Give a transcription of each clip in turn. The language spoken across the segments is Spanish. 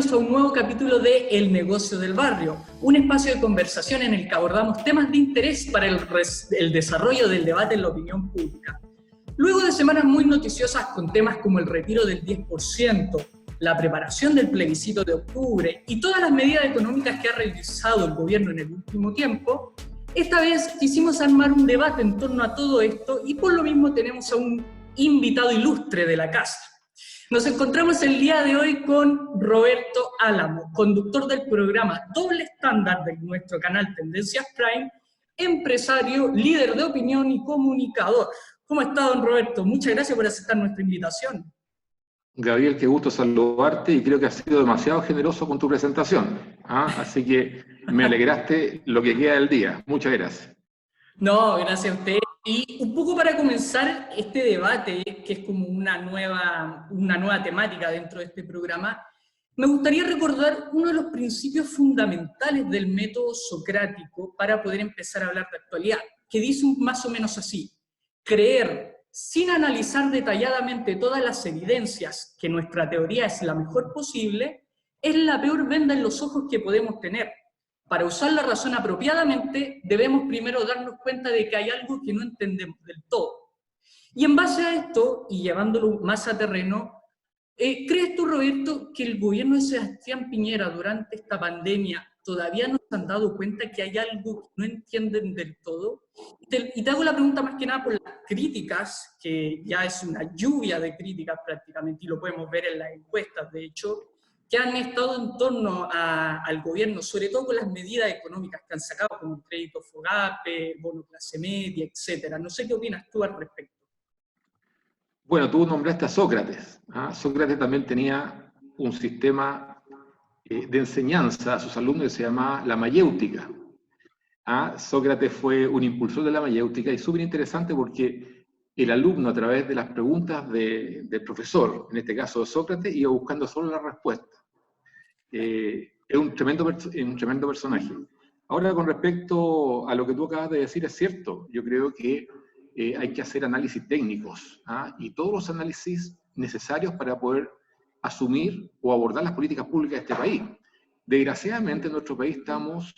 bienvenidos a un nuevo capítulo de El Negocio del Barrio, un espacio de conversación en el que abordamos temas de interés para el desarrollo del debate en la opinión pública. Luego de semanas muy noticiosas con temas como el retiro del 10%, la preparación del plebiscito de octubre y todas las medidas económicas que ha realizado el gobierno en el último tiempo, esta vez quisimos armar un debate en torno a todo esto y por lo mismo tenemos a un invitado ilustre de la casa. Nos encontramos el día de hoy con Roberto Álamo, conductor del programa Doble Estándar de nuestro canal Tendencias Prime, empresario, líder de opinión y comunicador. ¿Cómo está, don Roberto? Muchas gracias por aceptar nuestra invitación. Gabriel, qué gusto saludarte y creo que has sido demasiado generoso con tu presentación. Así que me alegraste lo que queda del día. Muchas gracias. No, gracias a usted. Y un poco para comenzar este debate, que es como una nueva temática dentro de este programa, me gustaría recordar uno de los principios fundamentales del método socrático para poder empezar a hablar de actualidad, que dice más o menos así: creer sin analizar detalladamente todas las evidencias que nuestra teoría es la mejor posible es la peor venda en los ojos que podemos tener. Para usar la razón apropiadamente, debemos primero darnos cuenta de que hay algo que no entendemos del todo. Y en base a esto, y llevándolo más a terreno, ¿crees tú, Roberto, que el gobierno de Sebastián Piñera durante esta pandemia todavía no se han dado cuenta que hay algo que no entienden del todo? Y te hago la pregunta más que nada por las críticas, que ya es una lluvia de críticas prácticamente, y lo podemos ver en las encuestas, de hecho, que han estado en torno al gobierno, sobre todo con las medidas económicas que han sacado, como el crédito FOGAPE, bono clase media, etc. No sé qué opinas tú al respecto. Bueno, tú nombraste a Sócrates. Sócrates también tenía un sistema de enseñanza a sus alumnos que se llamaba la mayéutica. Sócrates fue un impulsor de la mayéutica y súper interesante porque el alumno, a través de las preguntas del profesor, en este caso de Sócrates, iba buscando solo la respuesta. Es un tremendo personaje. Ahora, con respecto a lo que tú acabas de decir, es cierto. Yo creo que hay que hacer análisis técnicos, y todos los análisis necesarios para poder asumir o abordar las políticas públicas de este país. Desgraciadamente, en nuestro país estamos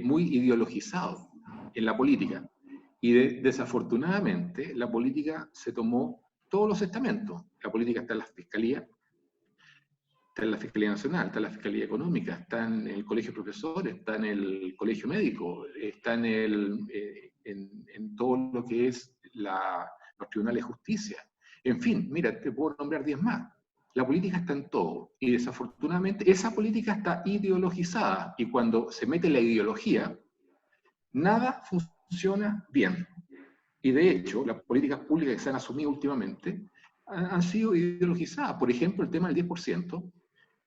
muy ideologizados en la política. Y desafortunadamente, la política se tomó todos los estamentos. La política está en la Fiscalía, está en la Fiscalía Nacional, está en la Fiscalía Económica, está en el Colegio de Profesores, está en el Colegio Médico, está en todo lo que es los tribunales de justicia. En fin, mira, te puedo nombrar 10 más. La política está en todo, y desafortunadamente esa política está ideologizada, y cuando se mete la ideología, nada funciona bien. Y de hecho, las políticas públicas que se han asumido últimamente han sido ideologizadas. Por ejemplo, el tema del 10%,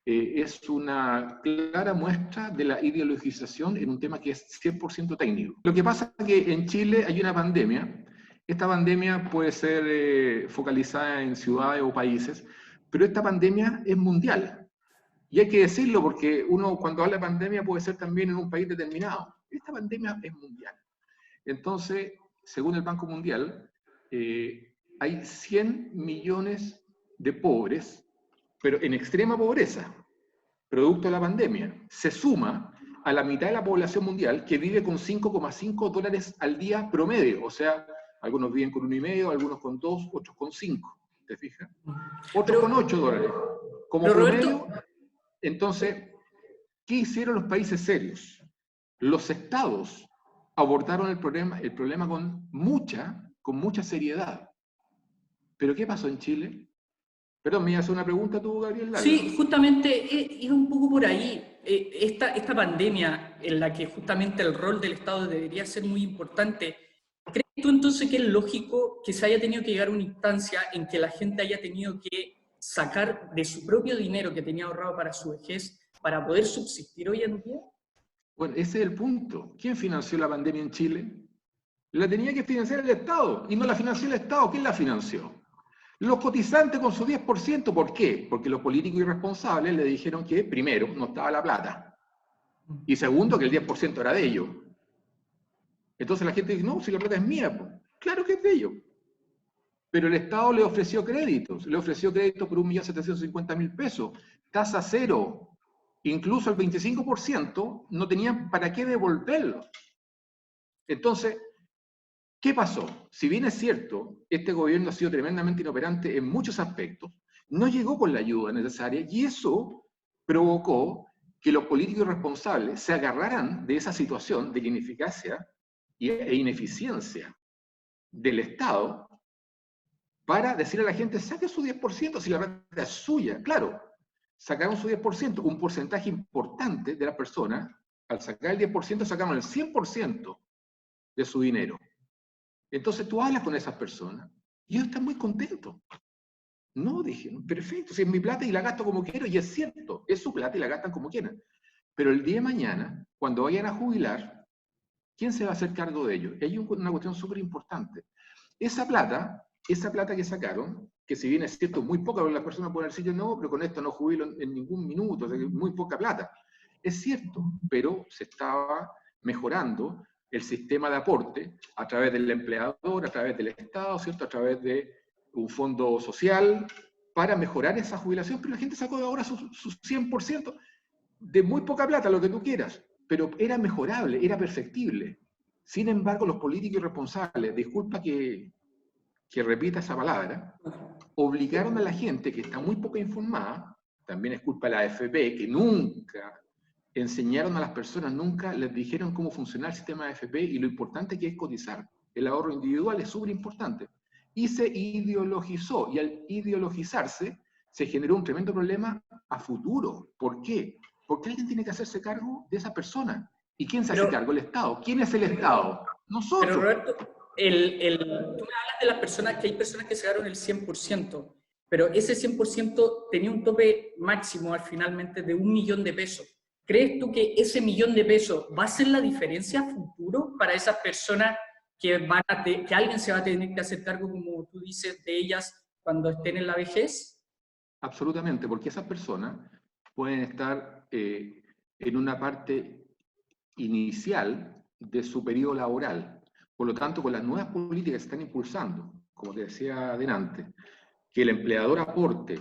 es una clara muestra de la ideologización en un tema que es 100% técnico. Lo que pasa es que en Chile hay una pandemia. Esta pandemia puede ser focalizada en ciudades o países, pero esta pandemia es mundial. Y hay que decirlo porque uno, cuando habla de pandemia, puede ser también en un país determinado. Esta pandemia es mundial. Entonces, según el Banco Mundial, hay 100 millones de pobres, pero en extrema pobreza, producto de la pandemia. Se suma a la mitad de la población mundial que vive con $5,5 al día promedio. O sea, algunos viven con 1,5, algunos con 2, otros con 5. ¿Te fijas? Otros con $8. Como promedio. Roberto, entonces, ¿qué hicieron los países serios? Los estados abordaron el problema con mucha seriedad. ¿Pero qué pasó en Chile? Perdón, ¿me ibas a hacer una pregunta tú, Gabriel? sí, justamente iba un poco por ahí. Esta pandemia en la que justamente el rol del Estado debería ser muy importante, ¿crees tú entonces que es lógico que se haya tenido que llegar a una instancia en que la gente haya tenido que sacar de su propio dinero que tenía ahorrado para su vejez para poder subsistir hoy en día? Bueno, ese es el punto. ¿Quién financió la pandemia en Chile? La tenía que financiar el Estado, y no la financió el Estado. ¿Quién la financió? Los cotizantes con su 10%. ¿Por qué? Porque los políticos irresponsables le dijeron que, primero, no estaba la plata, y segundo, que el 10% era de ellos. Entonces la gente dice, no, si la plata es mía. Pues. Claro que es de ellos. Pero el Estado le ofreció créditos por 1.750.000 pesos, tasa cero. incluso el 25% no tenían para qué devolverlo. Entonces, ¿qué pasó? Si bien es cierto, este gobierno ha sido tremendamente inoperante en muchos aspectos, no llegó con la ayuda necesaria y eso provocó que los políticos responsables se agarraran de esa situación de ineficacia e ineficiencia del Estado para decir a la gente, saque su 10% si la plata es suya. Claro, sacaron su 10%, un porcentaje importante de las personas, al sacar el 10%, sacaron el 100% de su dinero. Entonces tú hablas con esas personas y ellos están muy contentos. No, dije, perfecto, si es mi plata y la gasto como quiero, y es cierto, es su plata y la gastan como quieran. Pero el día de mañana, cuando vayan a jubilar, ¿quién se va a hacer cargo de ello? Hay una cuestión súper importante. Esa plata que sacaron, que si bien es cierto, muy poca, las personas pueden decir, no, pero con esto no jubilo en ningún minuto, o sea, muy poca plata. Es cierto, pero se estaba mejorando el sistema de aporte a través del empleador, a través del Estado, ¿cierto? A través de un fondo social para mejorar esa jubilación, pero la gente sacó ahora su 100% de muy poca plata, lo que tú quieras, pero era mejorable, era perfectible. Sin embargo, los políticos responsables, disculpa que repita esa palabra, obligaron a la gente que está muy poco informada, también es culpa de la AFP, que nunca enseñaron a las personas, nunca les dijeron cómo funciona el sistema de AFP y lo importante que es cotizar. El ahorro individual es súper importante. Y se ideologizó, y al ideologizarse se generó un tremendo problema a futuro. ¿Por qué? Porque alguien tiene que hacerse cargo de esa persona. ¿Y quién se hace cargo? El Estado. ¿Quién es el Estado? Nosotros. Pero Roberto, tú me hablas de las personas, que hay personas que sacaron el 100%, pero ese 100% tenía un tope máximo al finalmente de 1 millón de pesos. ¿Crees tú que ese 1 millón de pesos va a ser la diferencia a futuro para esas personas que alguien se va a tener que hacer cargo, como tú dices, de ellas cuando estén en la vejez? Absolutamente, porque esas personas pueden estar en una parte inicial de su periodo laboral. Por lo tanto, con las nuevas políticas que se están impulsando, como te decía adelante, que el empleador aporte,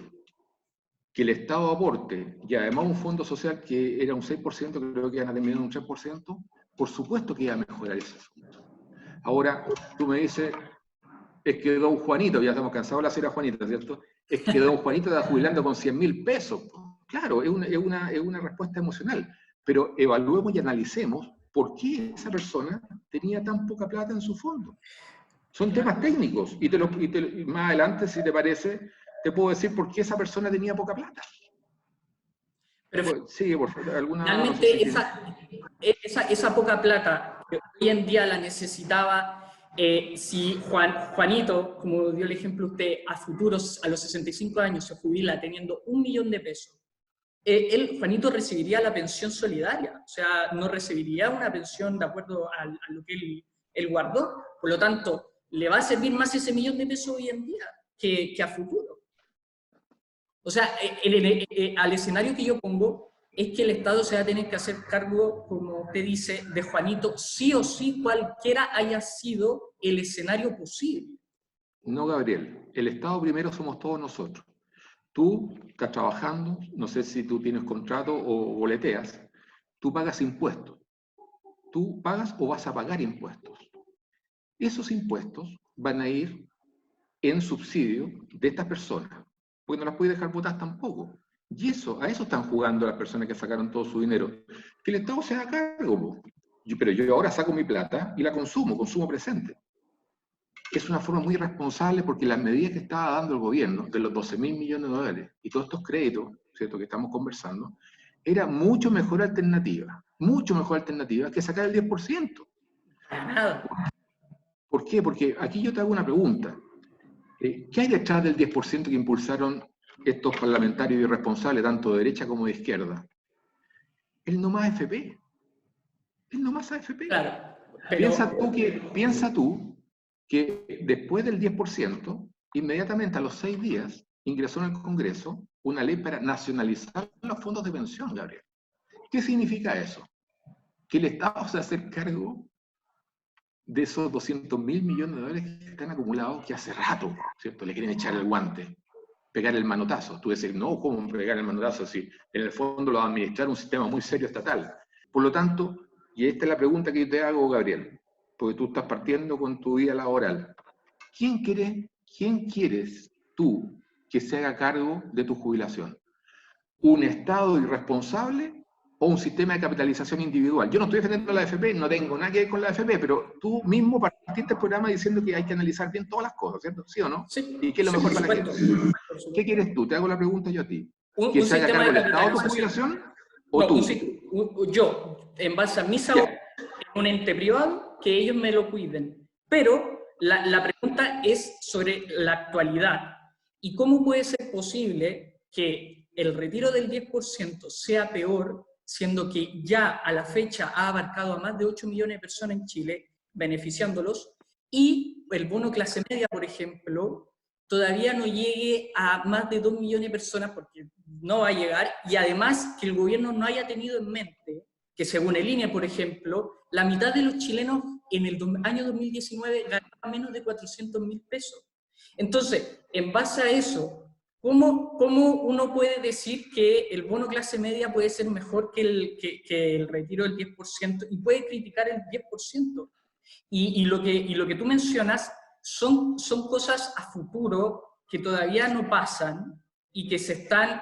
que el Estado aporte, y además un fondo social que era un 6%, creo que iban a terminar en un 3%, por supuesto que iba a mejorar ese asunto. Ahora, tú me dices, es que don Juanito, ya estamos cansados de la señora Juanita, ¿cierto? Es que don Juanito está jubilando con 100.000 pesos. Claro, es una respuesta emocional, pero evaluemos y analicemos por qué esa persona tenía tan poca plata en su fondo. Son temas técnicos, y más adelante, si te parece, te puedo decir por qué esa persona tenía poca plata. Pero sigue, por favor. finalmente, no sé si esa poca plata que hoy en día la necesitaba, si Juanito, como dio el ejemplo usted, a futuros, a los 65 años, se jubila teniendo 1 millón de pesos, Juanito recibiría la pensión solidaria, o sea, no recibiría una pensión de acuerdo a lo que él guardó. Por lo tanto, le va a servir más ese 1 millón de pesos hoy en día que a futuro. O sea, al escenario que yo pongo es que el Estado se va a tener que hacer cargo, como usted dice, de Juanito, sí o sí, cualquiera haya sido el escenario posible. No, Gabriel, el Estado primero somos todos nosotros. Tú estás trabajando, no sé si tú tienes contrato o boleteas, tú pagas impuestos. Tú pagas o vas a pagar impuestos. Esos impuestos van a ir en subsidio de estas personas, porque no las puedes dejar botadas tampoco. Y a eso están jugando las personas que sacaron todo su dinero. Que el Estado se haga cargo. Pero yo ahora saco mi plata y la consumo presente. Es una forma muy irresponsable porque las medidas que estaba dando el gobierno, de los 12.000 millones de dólares y todos estos créditos, ¿cierto?, que estamos conversando, era mucho mejor alternativa que sacar el 10%. ¿Por qué? Porque aquí yo te hago una pregunta. ¿Qué hay detrás del 10% que impulsaron estos parlamentarios irresponsables, tanto de derecha como de izquierda? El no más AFP. El no más AFP. Claro, pero... Piensa tú que después del 10%, inmediatamente a los 6 días, ingresó en el Congreso una ley para nacionalizar los fondos de pensión, Gabriel. ¿Qué significa eso? Que el Estado se hace cargo de esos 200.000 millones de dólares que están acumulados, que hace rato, ¿cierto?, le quieren echar el guante. pegar el manotazo. Tú decís, no, ¿cómo pegar el manotazo? Si en el fondo lo va a administrar un sistema muy serio estatal. Por lo tanto, y esta es la pregunta que yo te hago, Gabriel, porque tú estás partiendo con tu vida laboral. ¿Quién quieres tú que se haga cargo de tu jubilación? ¿Un Estado irresponsable o un sistema de capitalización individual? Yo no estoy defendiendo la AFP, no tengo nada que ver con la AFP, pero tú mismo partiste el programa diciendo que hay que analizar bien todas las cosas, ¿cierto? ¿Sí o no? Sí, ¿Y qué es lo sí, mejor por para supuesto. quién? ¿Qué quieres tú? Te hago la pregunta yo a ti. ¿Que Un se haga sistema cargo de el Estado de tu capitalización. jubilación o No, tú? yo, en base a mis ahorros, Ya. en un ente privado, que ellos me lo cuiden. Pero la pregunta es sobre la actualidad. ¿Y cómo puede ser posible que el retiro del 10% sea peor, siendo que ya a la fecha ha abarcado a más de 8 millones de personas en Chile, beneficiándolos, y el bono clase media, por ejemplo, todavía no llegue a más de 2 millones de personas, porque no va a llegar, y además que el gobierno no haya tenido en mente que, según el INE, por ejemplo, la mitad de los chilenos en el año 2019 ganaban menos de 400.000 pesos. Entonces, en base a eso, ¿cómo uno puede decir que el bono clase media puede ser mejor que el retiro del 10% y puede criticar el 10%? Y lo que tú mencionas son cosas a futuro que todavía no pasan y que se están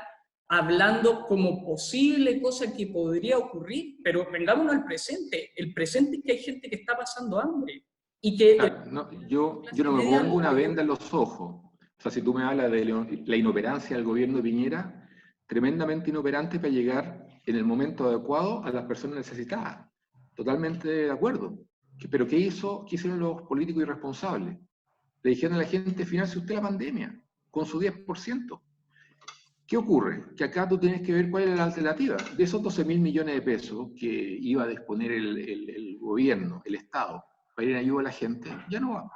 hablando como posible cosa que podría ocurrir, pero vengámonos al presente. El presente es que hay gente que está pasando hambre y que Claro, no, yo no me pongo una venda en los ojos. O sea, si tú me hablas de la inoperancia del gobierno de Piñera, tremendamente inoperante para llegar en el momento adecuado a las personas necesitadas. Totalmente de acuerdo. Pero ¿qué hicieron los políticos irresponsables? Le dijeron a la gente, financie usted la pandemia con su 10%. ¿Qué ocurre? Que acá tú tienes que ver cuál es la alternativa. De esos 12.000 millones de pesos que iba a disponer el gobierno, el Estado, para ir en ayuda a la gente, ya no va.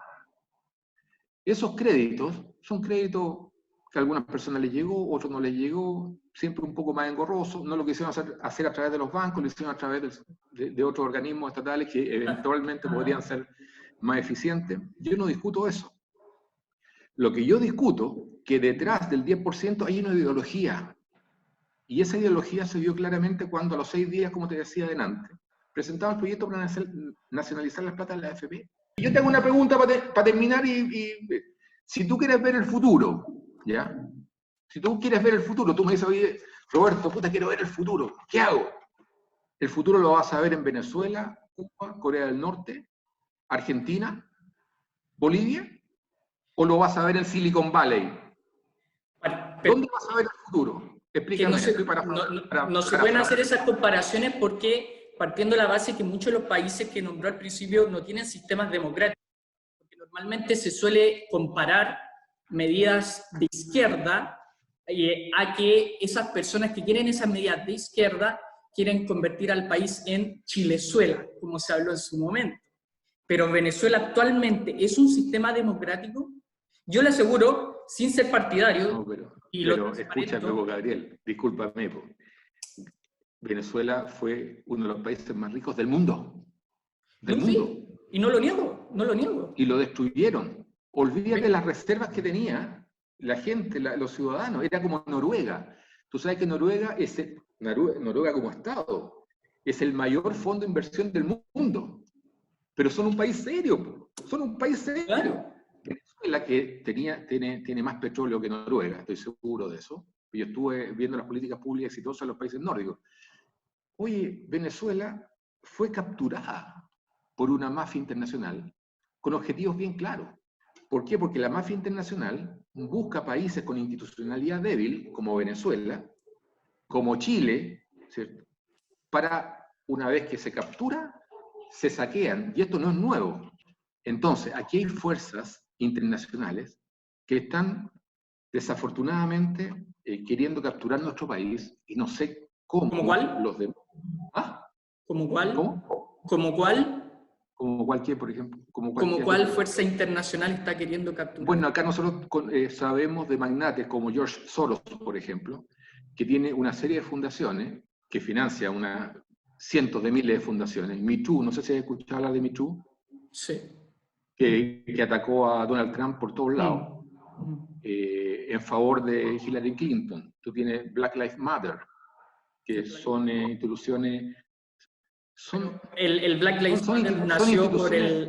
Esos créditos son créditos que a algunas personas les llegó, otros no les llegó, siempre un poco más engorroso. No lo quisieron hacer a través de los bancos, lo hicieron a través de otros organismos estatales que eventualmente podrían ser más eficientes. Yo no discuto eso. Lo que yo discuto, que detrás del 10% hay una ideología. Y esa ideología se vio claramente cuando a los 6 días, como te decía adelante, presentaba el proyecto para nacionalizar las plata de la AFP. Y yo te hago una pregunta para terminar si tú quieres ver el futuro, ¿ya? Si tú quieres ver el futuro, tú me dices, oye, Roberto, puta, quiero ver el futuro, ¿qué hago? El futuro lo vas a ver en Venezuela, Cuba, Corea del Norte, Argentina, Bolivia, o lo vas a ver en Silicon Valley. ¿Dónde vas a ver el futuro? Explícame. No se pueden hacer esas comparaciones porque, partiendo de la base que muchos de los países que nombró al principio no tienen sistemas democráticos, porque normalmente se suele comparar medidas de izquierda a que esas personas que quieren esas medidas de izquierda quieren convertir al país en Chilezuela, como se habló en su momento. Pero Venezuela actualmente es un sistema democrático. Yo le aseguro, sin ser partidario, no, pero escúchame, Gabriel, discúlpame. Venezuela fue uno de los países más ricos del mundo. Del mundo. Sí, y no lo niego, no lo niego. Y lo destruyeron. Olvídate de las reservas que tenía la gente, los ciudadanos. Era como Noruega. Tú sabes que Noruega como Estado es el mayor fondo de inversión del mundo. Pero son un país serio. Son un país serio. Claro. Venezuela, que tiene más petróleo que Noruega, estoy seguro de eso. Yo estuve viendo las políticas públicas exitosas en los países nórdicos. Oye, Venezuela fue capturada por una mafia internacional con objetivos bien claros. ¿Por qué? Porque la mafia internacional busca países con institucionalidad débil, como Venezuela, como Chile, ¿cierto? Para, una vez que se captura, se saquean. Y esto no es nuevo. Entonces, aquí hay fuerzas internacionales que están desafortunadamente queriendo capturar nuestro país y no sé cómo. ¿Como cuál? Los demás. ¿Ah? ¿Como cuál? ¿Cómo? ¿Como cuál? ¿Como cualquier, por ejemplo? ¿Como cuál fuerza internacional está queriendo capturar? Bueno, acá nosotros sabemos de magnates como George Soros, por ejemplo, que tiene una serie de fundaciones que financia cientos de miles de fundaciones. Me Too, no sé si has escuchado hablar de Me Too. Sí. Que atacó a Donald Trump por todos lados. en favor de Hillary Clinton. Tú tienes Black Lives Matter, que son instituciones... El Black Lives Matter nació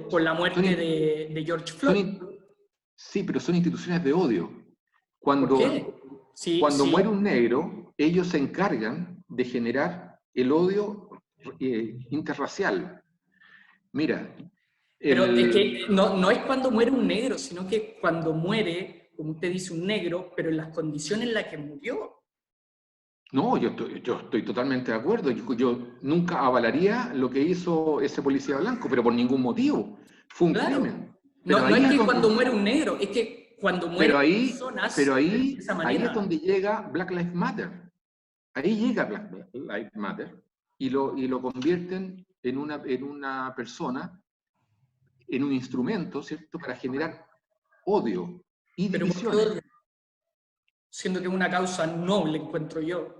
por la muerte de George Floyd. Sí, pero son instituciones de odio. ¿Por qué? Cuando muere un negro, ellos se encargan de generar el odio interracial. Mira... Pero es que no es cuando muere un negro, sino que cuando muere, como usted dice, un negro, pero en las condiciones en las que murió. No, yo estoy totalmente de acuerdo. Yo nunca avalaría lo que hizo ese policía blanco, pero por ningún motivo. Fue un crimen. No es que cuando muere un negro, es que cuando mueren personas de esa manera. Ahí es donde llega Black Lives Matter. Ahí llega Black Lives Matter y lo convierten en una persona, en un instrumento, ¿cierto?, para generar odio y divisiones. Siendo que es una causa noble, encuentro yo.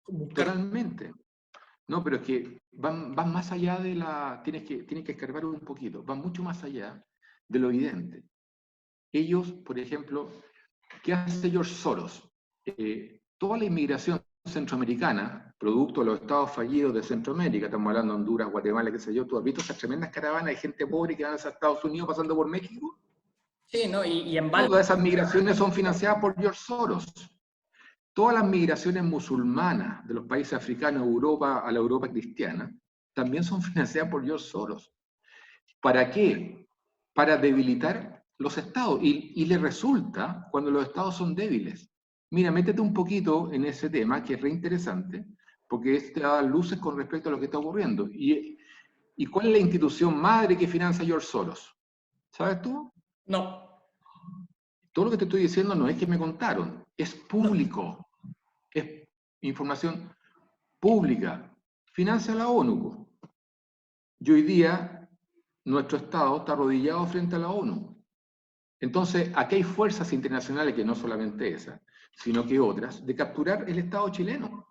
Totalmente. No, pero es que van más allá de tienes que escarbar un poquito, van mucho más allá de lo evidente. Ellos, por ejemplo, ¿qué hace George Soros? Toda la inmigración centroamericana, producto de los estados fallidos de Centroamérica, estamos hablando de Honduras, Guatemala, qué sé yo, ¿tú has visto esas tremendas caravanas de gente pobre que van hacia Estados Unidos pasando por México? Sí, ¿no? Y en todas esas migraciones son financiadas por George Soros. Todas las migraciones musulmanas de los países africanos a Europa, a la Europa cristiana, también son financiadas por George Soros. ¿Para qué? Para debilitar los estados. Y le resulta cuando los estados son débiles. Mira, métete un poquito en ese tema, que es re interesante, porque te da luces con respecto a lo que está ocurriendo. ¿Y cuál es la institución madre que financia George Soros? ¿Sabes tú? No. Todo lo que te estoy diciendo no es que me contaron, es público. Es información pública. Financia la ONU. Y hoy día nuestro Estado está arrodillado frente a la ONU. Entonces, aquí hay fuerzas internacionales, que no solamente esas, sino que otras, de capturar el Estado chileno.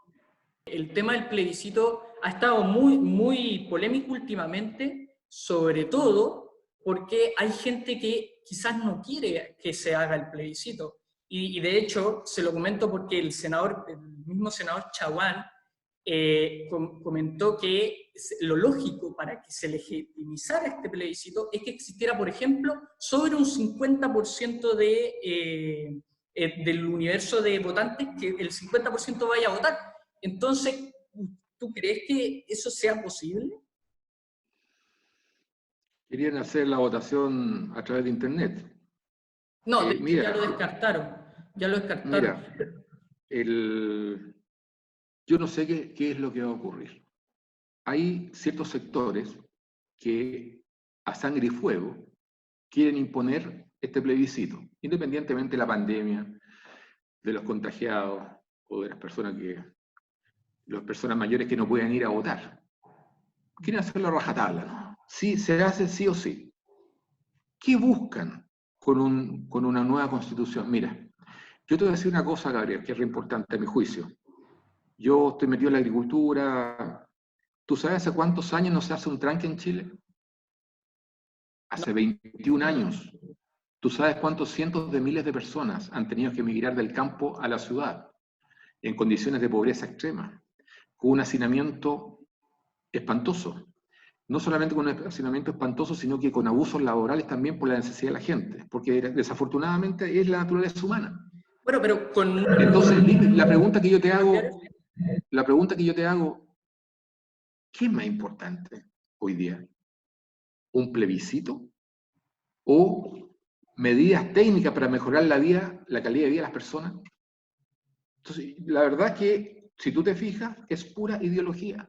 El tema del plebiscito ha estado muy, muy polémico últimamente, sobre todo porque hay gente que quizás no quiere que se haga el plebiscito. Y de hecho, se lo comento porque el mismo senador Chaguán comentó que lo lógico para que se legitimizara este plebiscito es que existiera, por ejemplo, sobre un 50% del universo de votantes, que el 50% vaya a votar. Entonces, ¿tú crees que eso sea posible? Querían hacer la votación a través de Internet. No, de hecho ya lo descartaron. Ya lo descartaron. Mira, yo no sé qué es lo que va a ocurrir. Hay ciertos sectores que a sangre y fuego quieren imponer este plebiscito, independientemente de la pandemia, de los contagiados o de las personas mayores que no pueden ir a votar. Quieren hacerlo a rajatabla, ¿no? Sí, se hace sí o sí. ¿Qué buscan con una nueva constitución? Mira, yo te voy a decir una cosa, Gabriel, que es re importante a mi juicio. Yo estoy metido en la agricultura. ¿Tú sabes hace cuántos años no se hace un tranque en Chile? Hace 21 años. ¿Tú sabes cuántos cientos de miles de personas han tenido que emigrar del campo a la ciudad en condiciones de pobreza extrema, con un hacinamiento espantoso? No solamente con un hacinamiento espantoso, sino que con abusos laborales también por la necesidad de la gente, porque desafortunadamente es la naturaleza humana. Bueno, pero con... Entonces, la pregunta que yo te hago, ¿qué es más importante hoy día? ¿Un plebiscito o medidas técnicas para mejorar la calidad de vida de las personas? Entonces, la verdad es que, si tú te fijas, es pura ideología.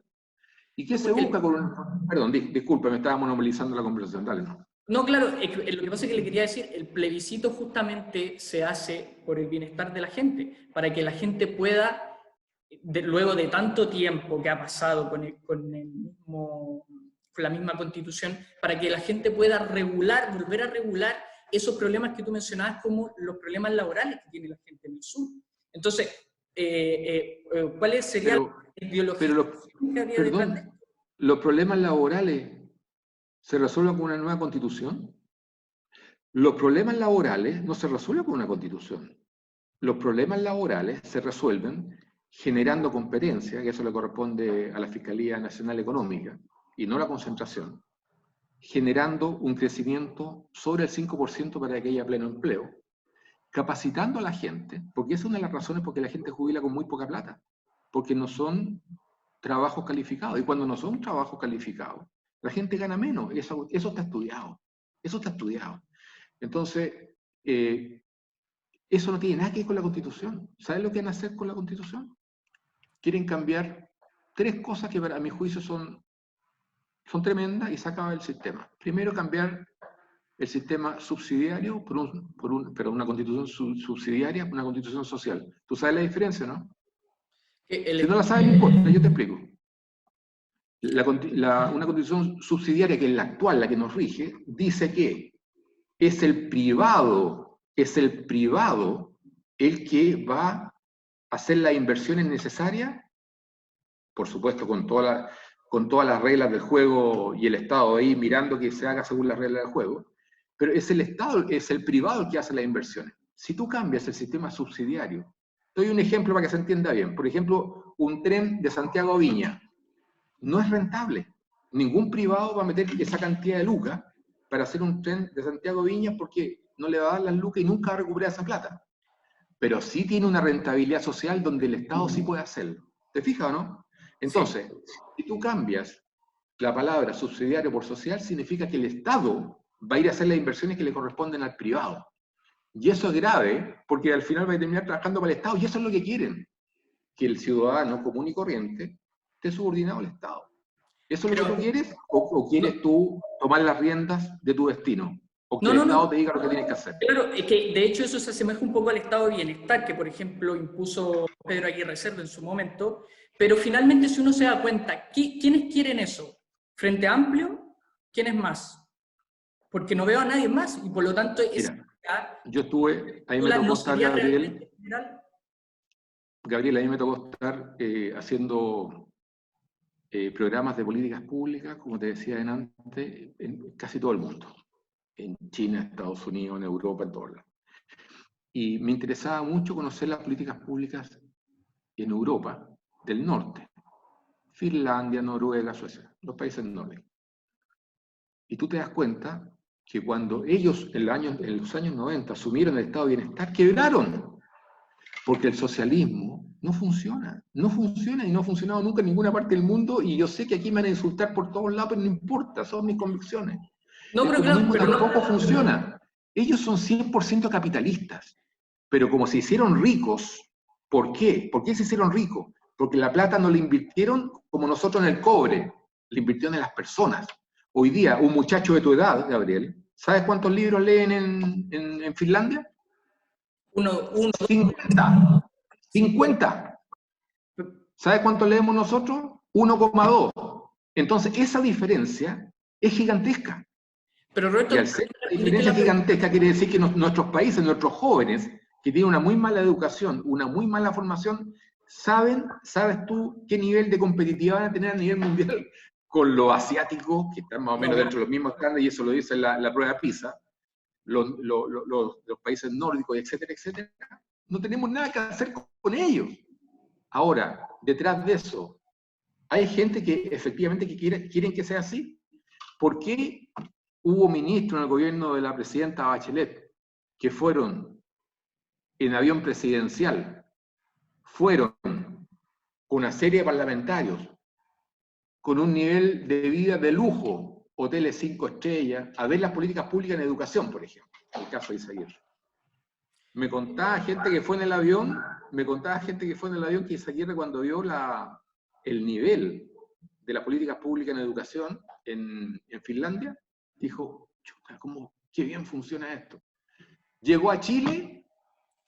¿Y qué se busca con un... Perdón, disculpa, me estaba monopolizando la conversación, dale, ¿no? No, claro, lo que pasa es que le quería decir, el plebiscito justamente se hace por el bienestar de la gente, para que la gente pueda, luego de tanto tiempo que ha pasado con la misma constitución, para que la gente pueda volver a regular esos problemas que tú mencionabas, como los problemas laborales que tiene la gente en el sur. Entonces, ¿cuál sería la ideología que había detrás de esto? ¿Los problemas laborales se resuelven con una nueva constitución? Los problemas laborales no se resuelven con una constitución. Los problemas laborales se resuelven generando competencia, que eso le corresponde a la Fiscalía Nacional Económica, y no la concentración, generando un crecimiento sobre el 5% para que haya pleno empleo, capacitando a la gente, porque esa es una de las razones por que la gente jubila con muy poca plata, porque no son trabajos calificados, y cuando no son trabajos calificados, la gente gana menos, eso está estudiado, eso está estudiado. Entonces, eso no tiene nada que ver con la Constitución. ¿Saben lo que van a hacer con la Constitución? Quieren cambiar 3 cosas que para mi juicio son tremendas y se acaba el sistema. Primero, cambiar el sistema subsidiario pero una constitución subsidiaria, una constitución social. ¿Tú sabes la diferencia, no? Si no la sabes, no importa, yo te explico. Una constitución subsidiaria, que es la actual, la que nos rige, dice que es el privado el que va a hacer las inversiones necesarias, por supuesto con todas las reglas del juego y el Estado ahí mirando que se haga según las reglas del juego, pero es el Estado, es el privado el que hace las inversiones. Si tú cambias el sistema subsidiario, doy un ejemplo para que se entienda bien. Por ejemplo, un tren de Santiago a Viña no es rentable. Ningún privado va a meter esa cantidad de lucas para hacer un tren de Santiago a Viña porque no le va a dar las lucas y nunca va a recuperar esa plata. Pero sí tiene una rentabilidad social donde el Estado sí puede hacerlo. ¿Te fijas o no? Entonces, si tú cambias la palabra subsidiario por social, significa que el Estado va a ir a hacer las inversiones que le corresponden al privado. Y eso es grave, porque al final va a terminar trabajando para el Estado, y eso es lo que quieren, que el ciudadano común y corriente esté subordinado al Estado. ¿Eso es lo que tú quieres? ¿O quieres tú tomar las riendas de tu destino? ¿O que el Estado te diga lo que tienes que hacer? Claro, es que de hecho eso se asemeja un poco al estado de bienestar que, por ejemplo, impuso Pedro Aguirre Cerda en su momento, pero finalmente si uno se da cuenta, ¿quiénes quieren eso? ¿Frente Amplio? ¿Quiénes más? Porque no veo a nadie más, y por lo tanto... yo estuve, ahí me tocó estar, Gabriel, a mí me tocó estar haciendo programas de políticas públicas, como te decía antes, en casi todo el mundo. En China, Estados Unidos, en Europa, en todos lados. Y me interesaba mucho conocer las políticas públicas en Europa del norte. Finlandia, Noruega, Suecia, los países nórdicos. Y tú te das cuenta que cuando ellos en los años 90 asumieron el estado de bienestar, quebraron. Porque el socialismo no funciona y no ha funcionado nunca en ninguna parte del mundo, y yo sé que aquí me van a insultar por todos lados, pero no importa, son mis convicciones. El comunismo tampoco funciona. Ellos son 100% capitalistas, pero como se hicieron ricos, ¿por qué? ¿Por qué se hicieron ricos? Porque la plata no la invirtieron como nosotros en el cobre, la invirtieron en las personas. Hoy día, un muchacho de tu edad, Gabriel, ¿sabes cuántos libros leen en Finlandia? 50. 50. ¿Sabes cuánto leemos nosotros? 1,2. Entonces, esa diferencia es gigantesca. Pero Roberto, y al ser una diferencia gigantesca, quiere decir que nuestros países, nuestros jóvenes, que tienen una muy mala educación, una muy mala formación, sabes tú qué nivel de competitividad van a tener a nivel mundial con los asiáticos, que están más o menos dentro de los mismos estándares, y eso lo dice la prueba PISA, los países nórdicos, etcétera, etcétera. No tenemos nada que hacer con ellos. Ahora, detrás de eso, hay gente que efectivamente quieren que sea así. ¿Por qué hubo ministros en el gobierno de la presidenta Bachelet que fueron en avión presidencial, fueron con una serie de parlamentarios, con un nivel de vida de lujo, hoteles 5 estrellas, a ver las políticas públicas en educación, por ejemplo, en el caso de Izaguirre? Me contaba gente que fue en el avión, que Izaguirre, cuando vio el nivel de las políticas públicas en educación en Finlandia, dijo, chuta, qué bien funciona esto. Llegó a Chile,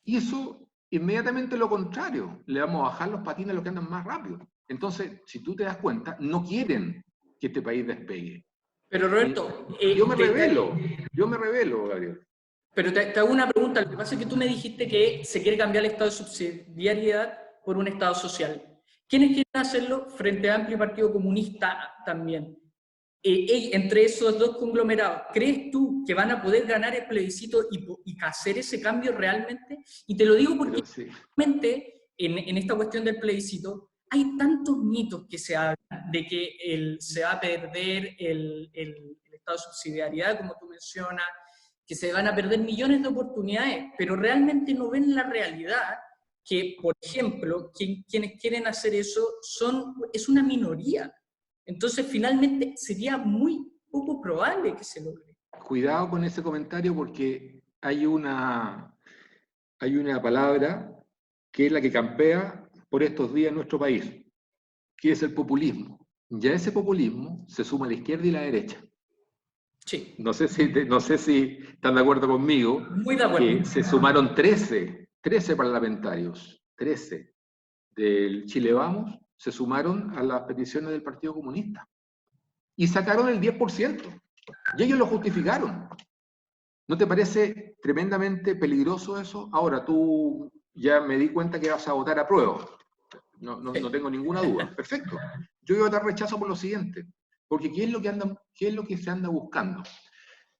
hizo inmediatamente lo contrario. Le vamos a bajar los patines a los que andan más rápido. Entonces, si tú te das cuenta, no quieren que este país despegue. Pero Roberto... yo me revelo, Gabriel. Pero te hago una pregunta. Lo que pasa es que tú me dijiste que se quiere cambiar el estado de subsidiariedad por un estado social. ¿Quiénes quieren hacerlo? Frente Amplio y Partido Comunista también. entre esos dos conglomerados, ¿crees tú que van a poder ganar el plebiscito y hacer ese cambio realmente? Y te lo digo porque sí, realmente en esta cuestión del plebiscito hay tantos mitos que se hablan de que se va a perder el estado de subsidiariedad, como tú mencionas, que se van a perder millones de oportunidades, pero realmente no ven la realidad que, por ejemplo, quienes quieren hacer eso es una minoría. Entonces, finalmente, sería muy poco probable que se logre. cuidado con ese comentario porque hay una palabra que es la que campea por estos días en nuestro país, que es el populismo. Ya ese populismo se suma a la izquierda y la derecha. Sí. No sé si están de acuerdo conmigo, Muy de acuerdo. que se sumaron 13 parlamentarios, 13 del Chile Vamos, se sumaron a las peticiones del Partido Comunista y sacaron el 10%. Y ellos lo justificaron. ¿No te parece tremendamente peligroso eso? Ahora, tú ya me di cuenta que vas a votar a prueba. No tengo ninguna duda. Perfecto. Yo voy a votar rechazo por lo siguiente. Porque ¿qué es lo que se anda buscando?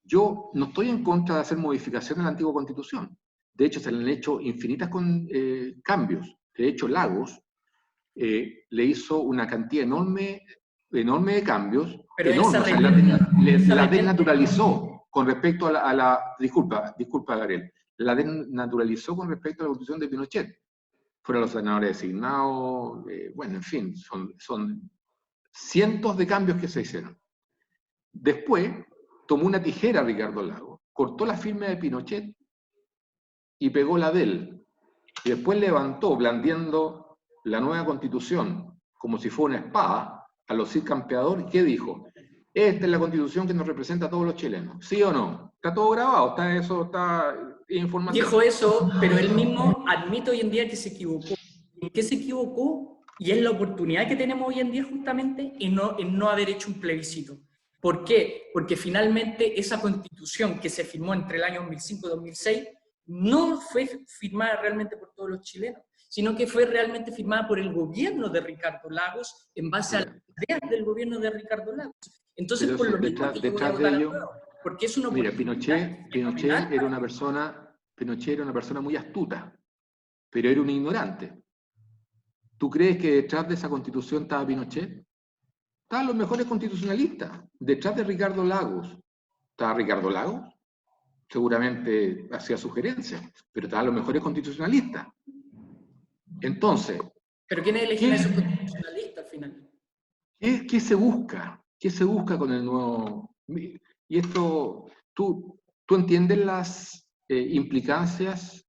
Yo no estoy en contra de hacer modificaciones a la antigua Constitución. De hecho, se le han hecho infinitas cambios. De hecho, Lagos le hizo una cantidad enorme de cambios, pero enorme, o sea, la desnaturalizó con respecto a disculpa, Gabriel, la desnaturalizó con respecto a la Constitución de Pinochet. Fueron los senadores designados, bueno, en fin, son cientos de cambios que se hicieron. Después, tomó una tijera Ricardo Lagos, cortó la firma de Pinochet y pegó la de él. Y después levantó, blandiendo la nueva Constitución como si fuera una espada, a los Cid Campeador, ¿y qué dijo? Esta es la Constitución que nos representa a todos los chilenos. ¿Sí o no? Está todo grabado, está información. Dijo eso, pero él mismo admite hoy en día que se equivocó. ¿En qué se equivocó? Y es la oportunidad que tenemos hoy en día justamente en no haber hecho un plebiscito. ¿Por qué? Porque finalmente esa Constitución que se firmó entre el año 2005 y 2006 no fue firmada realmente por todos los chilenos, sino que fue realmente firmada por el gobierno de Ricardo Lagos en base a las ideas del gobierno de Ricardo Lagos. Entonces, por lo mismo que yo voy a votar a prueba, porque es una oportunidad. Mira, Pinochet era una persona muy astuta, pero era un ignorante. ¿Tú crees que detrás de esa Constitución estaba Pinochet? Estaban los mejores constitucionalistas. Detrás de Ricardo Lagos. ¿Estaba Ricardo Lagos? Seguramente hacía sugerencias, pero estaban los mejores constitucionalistas. Entonces... ¿Pero quién elegía a esos constitucionalistas al final? ¿Qué se busca? ¿Qué se busca con el nuevo...? Y esto, ¿tú entiendes las implicancias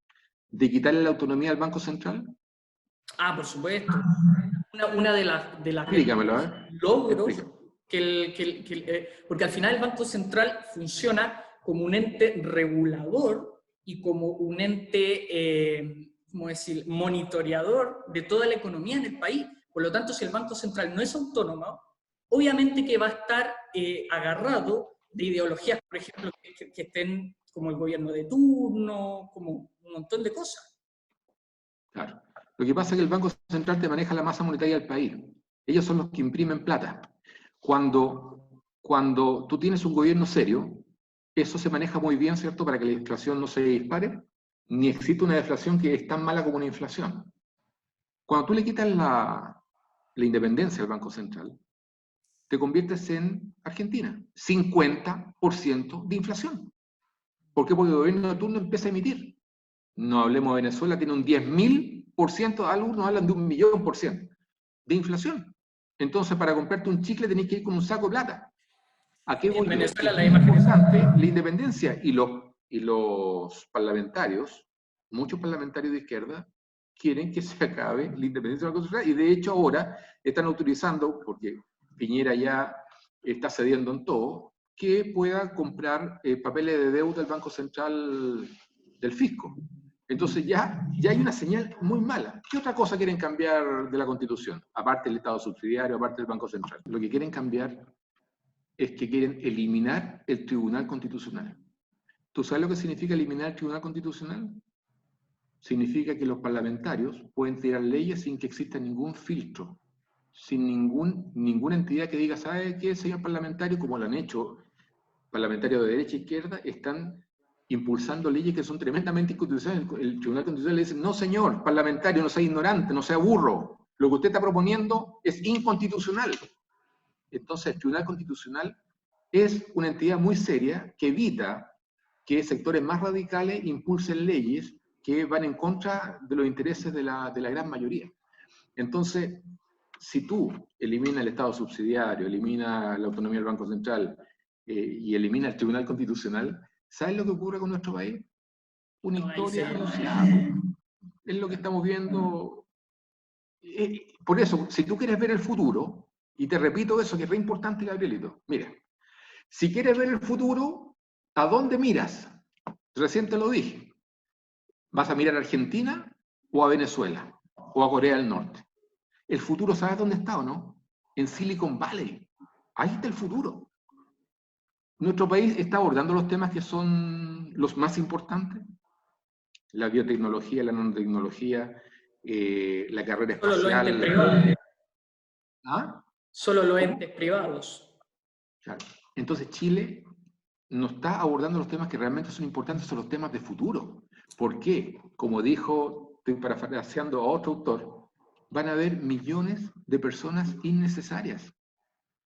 de quitarle la autonomía al Banco Central? Ah, por supuesto. Una de las Explícamelo, ¿eh? logros porque al final el Banco Central funciona como un ente regulador y como un ente, ¿cómo decir?, monitoreador de toda la economía en el país. Por lo tanto, si el Banco Central no es autónomo, obviamente que va a estar agarrado de ideologías, por ejemplo, que estén como el gobierno de turno, como un montón de cosas. Claro. Lo que pasa es que el Banco Central te maneja la masa monetaria del país. Ellos son los que imprimen plata. Cuando tú tienes un gobierno serio, eso se maneja muy bien, ¿cierto?, para que la inflación no se dispare, ni existe una deflación que es tan mala como una inflación. Cuando tú le quitas la independencia al Banco Central, te conviertes en Argentina. 50% de inflación. ¿Por qué? Porque el gobierno de turno empieza a emitir. No hablemos de Venezuela, tiene un 10.000%, algunos hablan de 1.000.000% de inflación. Entonces, para comprarte un chicle tenés que ir con un saco de plata. ¿A qué voy en Venezuela yo? Es importante la independencia y los parlamentarios, muchos parlamentarios de izquierda, quieren que se acabe la independencia del Banco Central y de hecho ahora están autorizando, porque Piñera ya está cediendo en todo, que pueda comprar papeles de deuda del Banco Central del Fisco. Entonces ya hay una señal muy mala. ¿Qué otra cosa quieren cambiar de la Constitución? Aparte del Estado subsidiario, aparte del Banco Central. Lo que quieren cambiar es que quieren eliminar el Tribunal Constitucional. ¿Tú sabes lo que significa eliminar el Tribunal Constitucional? Significa que los parlamentarios pueden tirar leyes sin que exista ningún filtro, sin ninguna entidad que diga, ¿sabe qué, señor parlamentario? Como lo han hecho parlamentarios de derecha e izquierda, están impulsando leyes que son tremendamente inconstitucionales. El Tribunal Constitucional le dice, no señor, parlamentario, no sea ignorante, no sea burro, lo que usted está proponiendo es inconstitucional. Entonces el Tribunal Constitucional es una entidad muy seria que evita que sectores más radicales impulsen leyes que van en contra de los intereses de la gran mayoría. Entonces, si tú eliminas el Estado subsidiario, eliminas la autonomía del Banco Central y eliminas el Tribunal Constitucional, ¿sabes lo que ocurre con nuestro país? Una historia anunciada. Es lo que estamos viendo. Por eso, si tú quieres ver el futuro, y te repito eso que es re importante, Gabrielito, mira, si quieres ver el futuro, ¿a dónde miras? Recién te lo dije. ¿Vas a mirar a Argentina o a Venezuela? ¿O a Corea del Norte? El futuro, ¿sabes dónde está o no? En Silicon Valley. Ahí está el futuro. Nuestro país está abordando los temas que son los más importantes. La biotecnología, la nanotecnología, la carrera espacial. Solo los entes privados. ¿Ah? Solo los entes privados. Claro. Entonces Chile no está abordando los temas que realmente son importantes, son los temas de futuro. ¿Por qué? Como dijo, estoy parafraseando a otro autor, van a haber millones de personas innecesarias,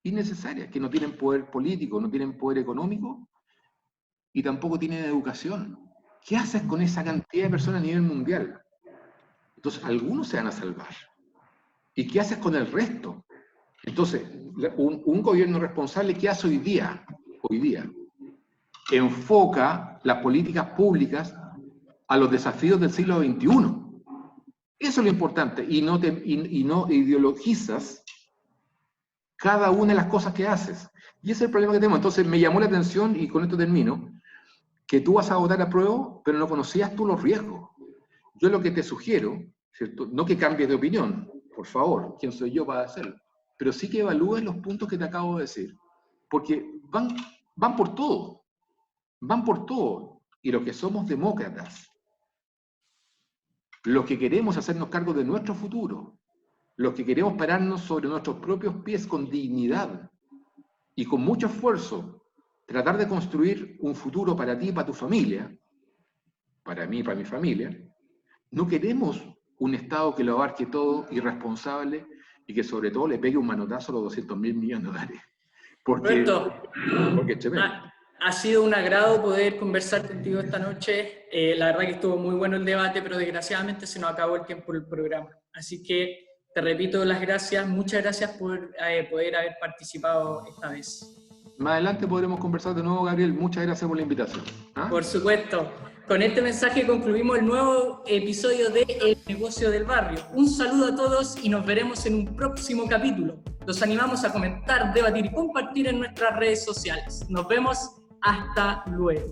que no tienen poder político, no tienen poder económico y tampoco tienen educación. ¿Qué haces con esa cantidad de personas a nivel mundial? Entonces, algunos se van a salvar. ¿Y qué haces con el resto? Entonces, un gobierno responsable, ¿qué hace hoy día? Hoy día enfoca las políticas públicas a los desafíos del siglo XXI. Eso es lo importante, y no ideologizas cada una de las cosas que haces. Y ese es el problema que tenemos. Entonces me llamó la atención, y con esto termino, que tú vas a votar a prueba, pero no conocías tú los riesgos. Yo lo que te sugiero, ¿cierto? No que cambies de opinión, por favor, ¿quién soy yo para hacerlo? Pero sí que evalúes los puntos que te acabo de decir. Porque van por todo. Van por todo. Y los que somos demócratas, los que queremos hacernos cargo de nuestro futuro, los que queremos pararnos sobre nuestros propios pies con dignidad y con mucho esfuerzo, tratar de construir un futuro para ti y para tu familia, para mí y para mi familia, no queremos un Estado que lo abarque todo, irresponsable, y que sobre todo le pegue un manotazo a los 200.000 millones de dólares. Porque es tremendo. Ha sido un agrado poder conversar contigo esta noche. La verdad que estuvo muy bueno el debate, pero desgraciadamente se nos acabó el tiempo del programa. Así que te repito las gracias, muchas gracias por poder haber participado esta vez. Más adelante podremos conversar de nuevo, Gabriel. Muchas gracias por la invitación. ¿Ah? Por supuesto. Con este mensaje concluimos el nuevo episodio de El Negocio del Barrio. Un saludo a todos y nos veremos en un próximo capítulo. Los animamos a comentar, debatir y compartir en nuestras redes sociales. Nos vemos. Hasta luego.